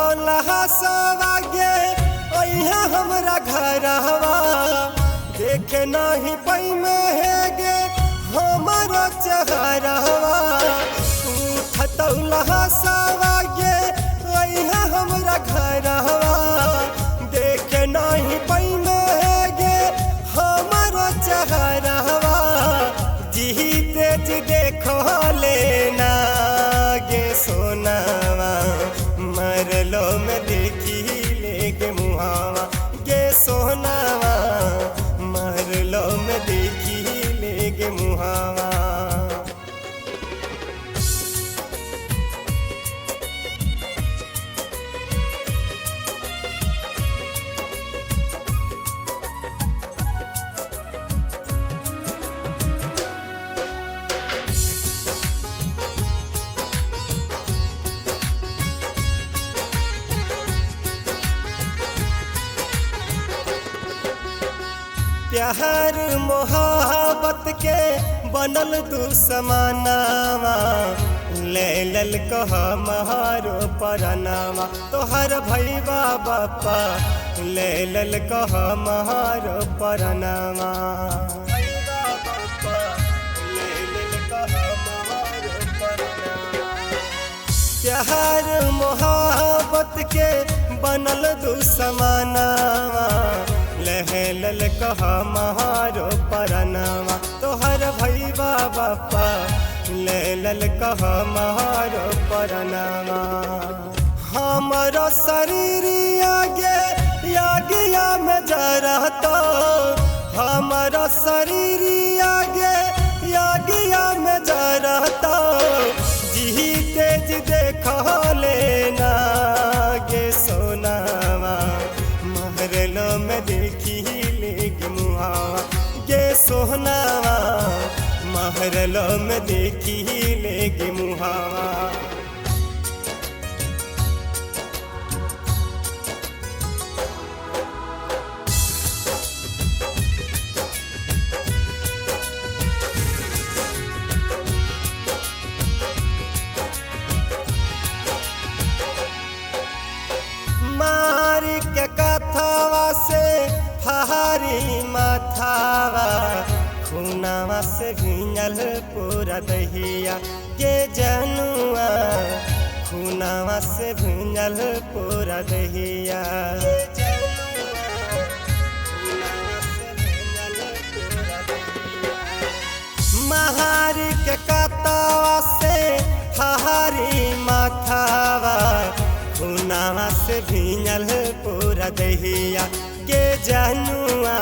खतौला सवागे ओइहा हमरा घरवा देखे नहीं पई में हेगे हमारा चेहरवा खतौला सवागे ओइहा हमरा घरवा देखे नहीं पई में हेगे हमारा चेहरवा जी तेज देखो लेना गे सोनावा मरलो में देखी लेगे मुहावा गे सोनावा मरलो में देखी लेगे मुहावा। प्यार मोहब्बत के बनल दुश्मनावा ले लल कह महारो परनावा तोहर भैया बापा ले लल कह महारो परनावा प्यार मोहब्बत के बनल दुश्मनावा लहलल कह महारो परनावा तोहर भैया बापा लहलल कह महारो परनावा। हमारो शरीर यागिया में जरतो हमारो शरीर यागिया में जरतो जी तेज देखो लेना गे सोनावा महरलो में देखी लेगे मुहावा गे सोनावा महरलो में देखी लेगे मुहावा। मारी के कथावा से फहारी माथावा खूनावा से भिंजल पूरा दहिया के जनुआ खूनावा से भिंजल पूरा दहिया महारी के कथावा से फहारी माथावा खूनावा से भिंजल पूरा दहिया के जनुआ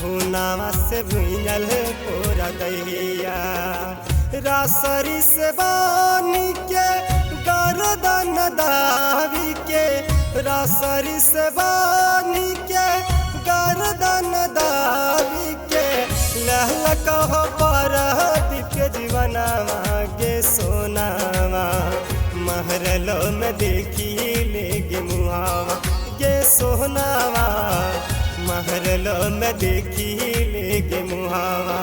खूनावा से भिंजल पूरा दहिया रासरी से बानी के गर्दन दावी के रासरी से बानी के गर्दन दावी के लहल कहो पर के जीवनावा गे सोनावा महरलो में देखी लेगे मुहावा गे सोनावा महरलो में देखी लेगे मुहावा।